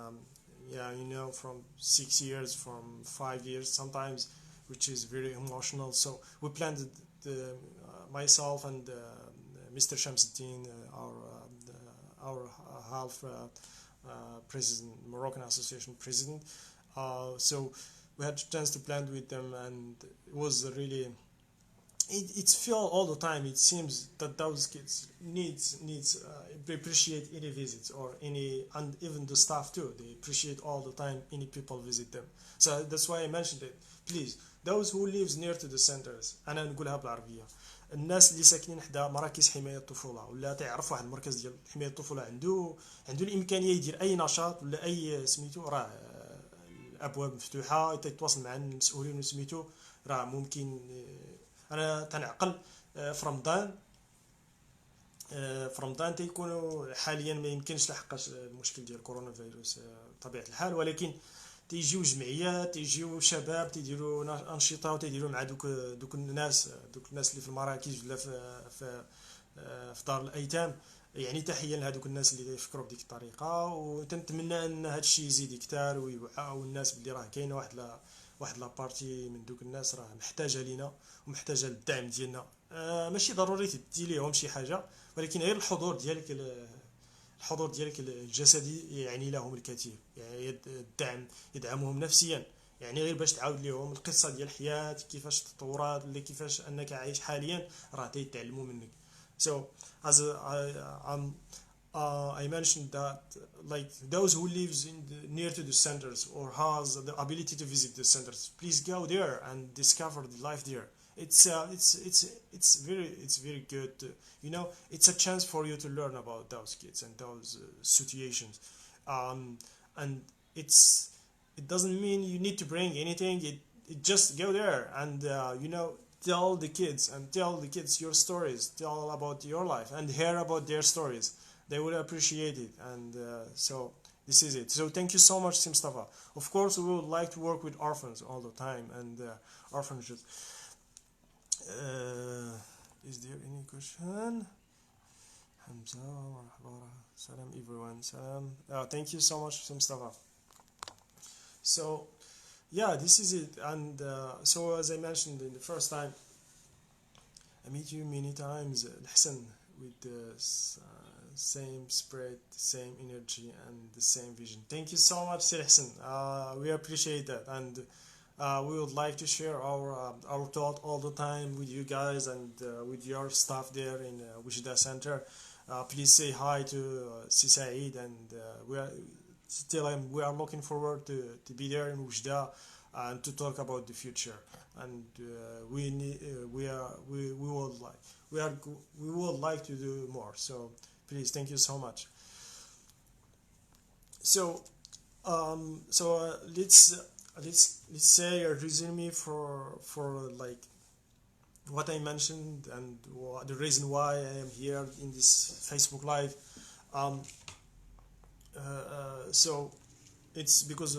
from 6 years, from 5 years sometimes, which is very emotional. So we planted myself and Mr. Shamsuddin, our half president, Moroccan Association president. So we had a chance to plant with them, and it was really. It's feel all the time. It seems that those kids needs they appreciate any visits or any, and even the staff too. They appreciate all the time any people visit them. So that's why I mentioned it. Please, those who lives near to the centers, أنا نقولها بالعربية. الناس اللي ساكنين حدا مراكز حمايه الطفوله ولا تعرف واحد المركز ديال حمايه الطفوله عنده الامكانيه يدير اي نشاط ولا اي سميتو، راه الابواب مفتوحه يتواصل مع المسؤولين وسميتو، راه ممكن. انا تنعقل في رمضان تيكونوا حاليا ما يمكنش لحقاش المشكل ديال كورونا فيروس بطبيعه الحال، ولكن تيجيو جمعيات، تيجيو شباب، تيديروا انشطه وتيديروا مع دوك الناس اللي في المراكز ولا في دار الايتام. يعني تحيه لهذوك الناس اللي يفكروا بديك الطريقه، وتنتمنى ان هذا الشيء يزيد يكثر ويوعوا الناس بلي راه كاينه واحد لابارتي من دوك الناس راه محتاجه لينا ومحتاجه للدعم ديالنا. ماشي ضروري تدي ليهم شي حاجه، ولكن غير الحضور ديالك الجسدي يعني لهم الكثير. يعني الدعم يدعمهم نفسيا، يعني غير باش تعاود لهم القصه ديال الحياه، كيفاش تطورات اللي كيفاش انك عايش حاليا، راه تيتعلموا منك. So as I mentioned that like those who lives near to the centers or has the ability to visit the centers, please go there and discover the life there. It's very good. It's a chance for you to learn about those kids and those situations. And it doesn't mean you need to bring anything. It just go there and tell the kids your stories, tell about your life and hear about their stories. They will appreciate it. And so this is it. So thank you so much, Mustafa. Of course we would like to work with orphans all the time and orphanages. Is there any question? Hamza, marhaba, salam everyone, salam. Thank you so much, Mustafa. So, yeah, this is it. And so, as I mentioned in the first time, I meet you many times, Hassan, with the same spirit, same energy, and the same vision. Thank you so much, Sir Hassan. We appreciate that, and we would like to share our thought all the time with you guys and with your staff there in Wishda Center. Please say hi to Si Saeed, and we are looking forward to be there in Wishda and to talk about the future. And we need, we would like we would like to do more. So please, thank you so much. So let's say a resume for like what I mentioned and the reason why I am here in this Facebook Live. Um, so it's because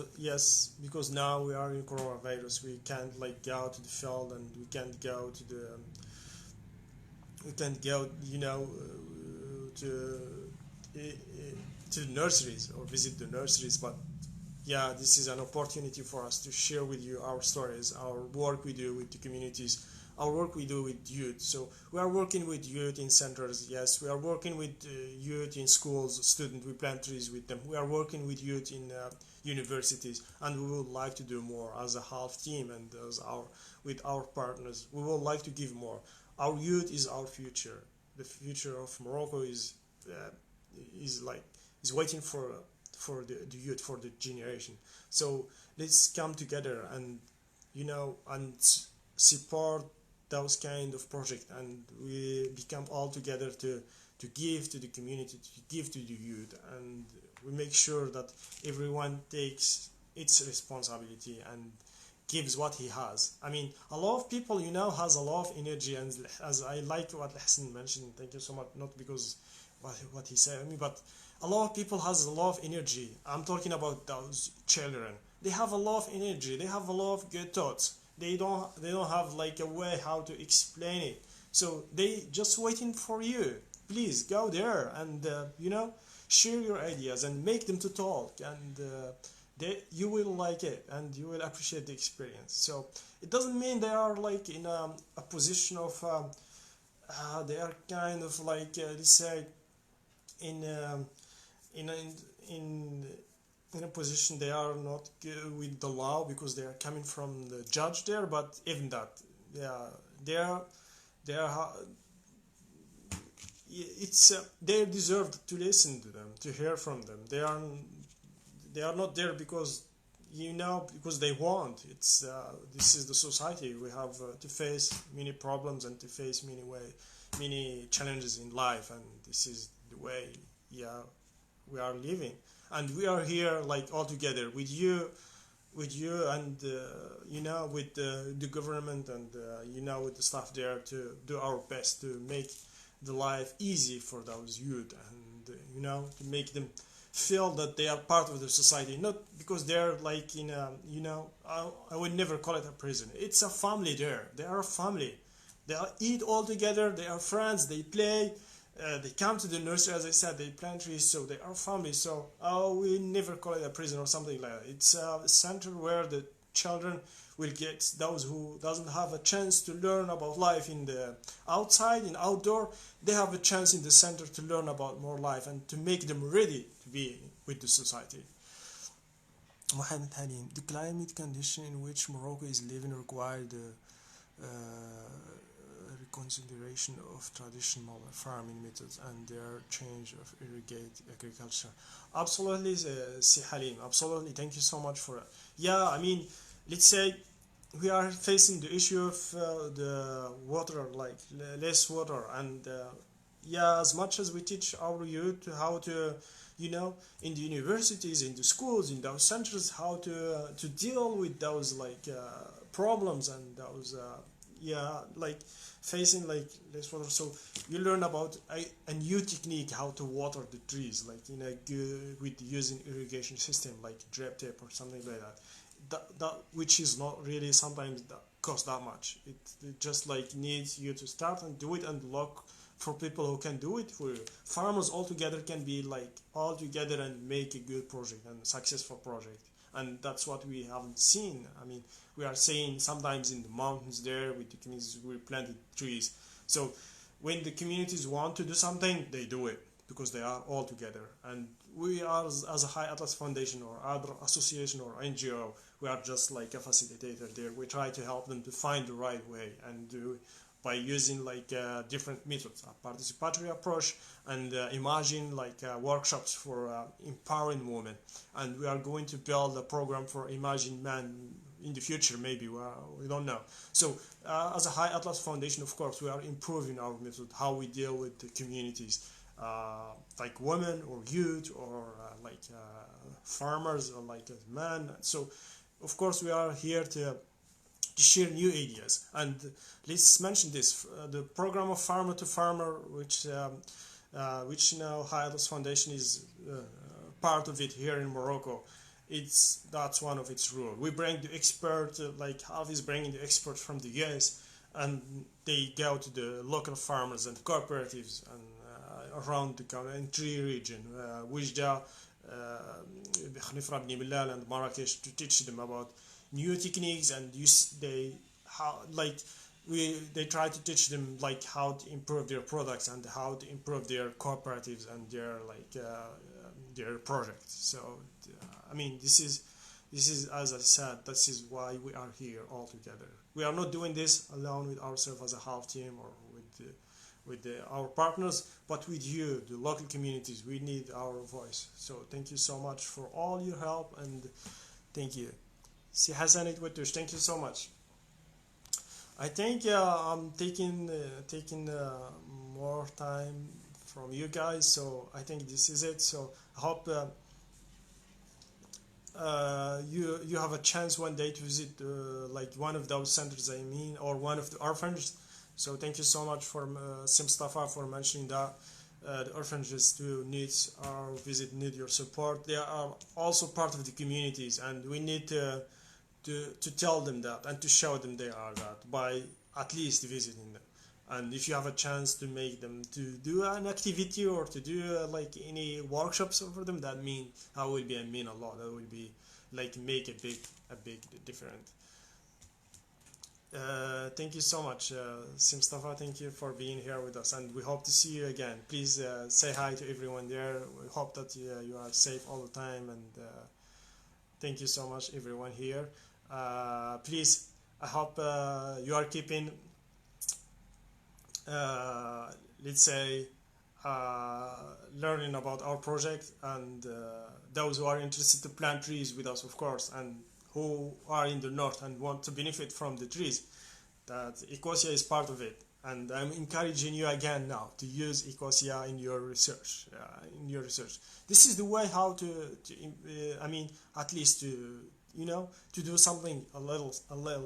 because now we are in coronavirus, we can't like go to the field, and we can't go to the we can't go to uh, to the nurseries or visit the nurseries. But yeah, this is an opportunity for us to share with you our stories, our work we do with the communities, our work we do with youth. So we are working with youth in centers. Yes, we are working with youth in schools, students. We plant trees with them. We are working with youth in universities, and we would like to do more as a half team and as our with our partners. We would like to give more. Our youth is our future. The future of Morocco uh, is like is waiting for the youth, for the generation. So let's come together and and support those kind of project, and we become all together to give to the community, to give to the youth, and we make sure that everyone takes its responsibility and gives what he has. I mean, a lot of people, has a lot of energy, and as I like what Hassan mentioned, thank you so much, not because what he said, but a lot of people has a lot of energy. I'm talking about those children. They have a lot of energy. They have a lot of good thoughts. They don't have like a way how to explain it. So they just waiting for you. Please go there and share your ideas and make them to talk, and you will like it and you will appreciate the experience. So it doesn't mean they are like in a position of they are kind of like let's say in in a, in in a position they are not with the law because they are coming from the judge there. But even that, yeah, they are it's they deserve to listen to them, to hear from them. They are not there because because they want. It's this is the society. We have to face many problems and to face many challenges in life, and this is the way, yeah, we are living. And we are here like all together with you and with the government, and with the staff there to do our best to make the life easy for those youth, and to make them feel that they are part of the society, not because they're like in a I would never call it a prison. It's a family there. They are a family. They eat all together. They are friends. They play. They come to the nursery, as I said. They plant trees, so they are family. So we never call it a prison or something like that. It's a center where the children will get, those who doesn't have a chance to learn about life in the outside, in outdoor, they have a chance in the center to learn about more life and to make them ready to be with the society. Mohammed Halim, the climate condition in which Morocco is living require the reconsideration of traditional farming methods and their change of irrigate agriculture. Absolutely, Si Halim. Absolutely. Thank you so much for it. Yeah, I mean, let's say we are facing the issue of the water, like less water, and yeah, as much as we teach our youth how to, in the universities, in the schools, in those centers, how to deal with those like problems and those yeah, like facing like less water. So you learn about a new technique how to water the trees, like in a good with using irrigation system like drip tape or something like that. That which is not really sometimes that cost that much. It just like needs you to start and do it and for people who can do it, for farmers all together can be like all together and make a good project and successful project. And that's what we haven't seen. I mean, we are seeing sometimes in the mountains there with the communities we planted trees. So when the communities want to do something, they do it because they are all together. And we are, as a High Atlas Foundation or other association or NGO, we are just like a facilitator there. We try to help them to find the right way and do by using like different methods, a participatory approach, and imagine like workshops for empowering women. And we are going to build a program for Imagine Man in the future, maybe, we don't know. So as a High Atlas Foundation, of course, we are improving our method, how we deal with the communities, like women or youth or farmers or like men. So of course we are here to share new ideas. And let's mention this, the program of farmer to farmer, which now High Atlas Foundation is part of it here in Morocco. That's one of its rules. We bring the expert, like Half is bringing the expert from the US, and they go to the local farmers and cooperatives and around the country region, Wajda, Khnifra Bni Bilal and Marrakesh, to teach them about new techniques. And they try to teach them like how to improve their products and how to improve their cooperatives and their projects. So I mean, this is as I said, this is why we are here all together. We are not doing this alone with ourselves as a half team or with our partners, but with you, the local communities. We need our voice. So thank you so much for all your help, and thank you. Si Hassan Itwatush, thank you so much. I think I'm taking more time from you guys, so I think this is it. So I hope you have a chance one day to visit like one of those centers, I mean, or one of the orphanages. So thank you so much for Mustafa for mentioning that. The orphanages too needs our visit, need your support. They are also part of the communities, and we need to tell them that and to show them they are that by at least visiting them. And if you have a chance to make them to do an activity or to do like any workshops for them, that mean a lot. That will be like make a big difference. Thank you so much, Mustafa. Thank you for being here with us, and we hope to see you again. Please say hi to everyone there. We hope that you are safe all the time, and thank you so much, everyone here. Please, I hope you are keeping, let's say, learning about our project, and those who are interested to plant trees with us, of course, and who are in the north and want to benefit from the trees, that Ecosia is part of it. And I'm encouraging you again now to use Ecosia in your research. This is the way how I mean, at least to do something, a little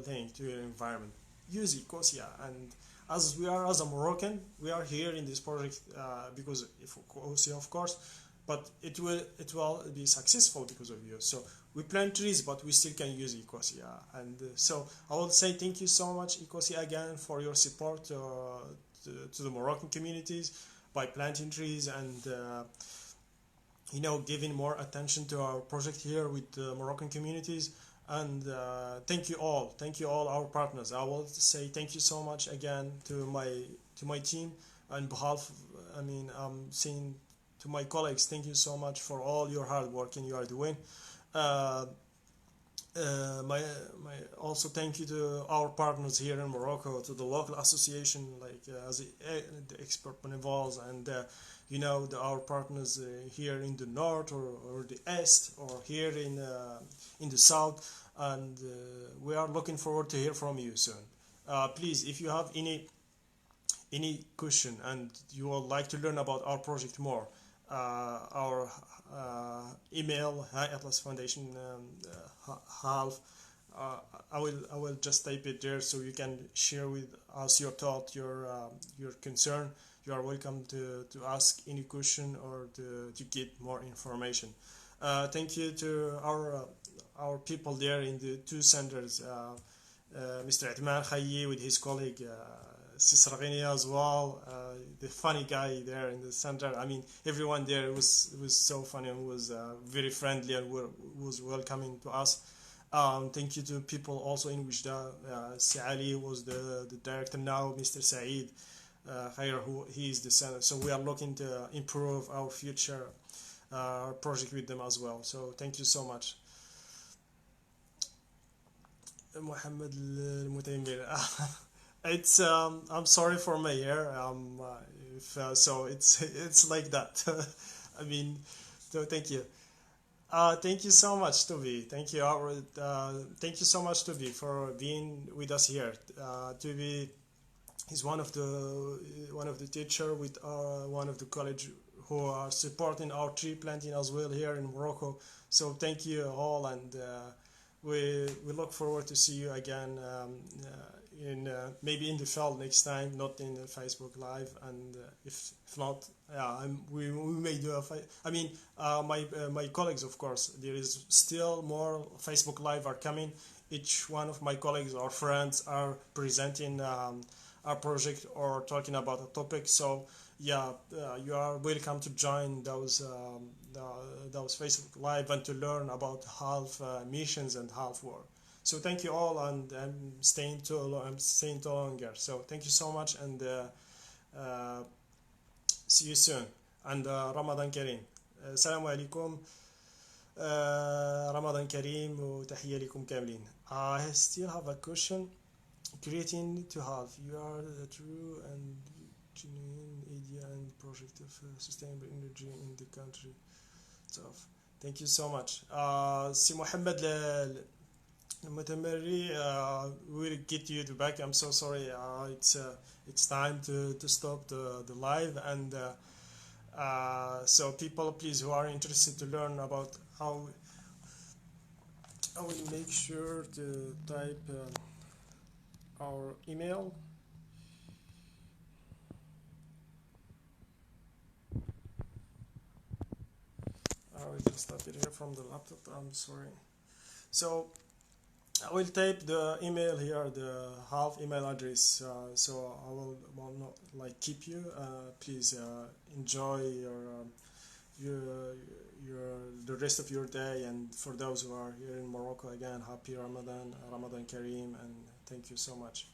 thing to your environment. Use Ecosia. And as a Moroccan, we are here in this project because of Ecosia, of course, but it will be successful because of you. So we plant trees, but we still can use Ecosia. And so I will say thank you so much, Ecosia, again, for your support to the Moroccan communities by planting trees and giving more attention to our project here with the Moroccan communities. And thank you all our partners. I will say thank you so much again to my team, and behalf, I'm saying to my colleagues, thank you so much for all your hard work and you are doing. Also thank you to our partners here in Morocco, to the local association, like as the expert involves, and our partners here in the north or the east, or here in the south, and we are looking forward to hear from you soon. Please, if you have any question and you would like to learn about our project more, our email, High Atlas Foundation half. I will just type it there so you can share with us your thought, your concern. You are welcome to ask any question or to get more information. Thank you to our people there in the two centers, Mr. Atman Khayi with his colleague Sister Ghenia as well, the funny guy there in the center. I mean, everyone there was so funny and was very friendly and was welcoming to us. Thank you to people also in Wijda. Si Ali was the director now, Mr. Saeed Khair, who he is the center. So we are looking to improve our future project with them as well. So thank you so much. Mohammed Al-Mutaymir. It's I'm sorry for my hair. If so, it's like that. I mean, so thank you. Thank you so much, Toby. Thank you, thank you so much, Toby, for being with us here. Toby is one of the teacher with one of the college who are supporting our tree planting as well here in Morocco. So thank you all, and we look forward to see you again in maybe in the field next time, not in the Facebook Live. And if not, yeah, we may do I mean, my colleagues, of course, there is still more Facebook Live are coming. Each one of my colleagues or friends are presenting our project or talking about a topic. So yeah, you are welcome to join those Facebook Live and to learn about half missions and half war. So thank you all, and I'm staying too longer. So thank you so much, and uh, see you soon. And Ramadan Kareem. السلام عليكم. Ramadan Kareem وتحية لكم كاملين. I still have a question. Creating to have, you are the true and genuine idea and project of sustainable energy in the country. So thank you so much. Si Mohammed المتمري, we'll get you back. I'm so sorry. It's time to stop the live, and so people, please, who are interested to learn about how, I will make sure to type our email. I will just type it here from the laptop. I'm sorry. So I will type the email here, the half email address. So I will not like keep you. Please enjoy your the rest of your day. And for those who are here in Morocco, again, happy Ramadan, Ramadan Kareem, and thank you so much.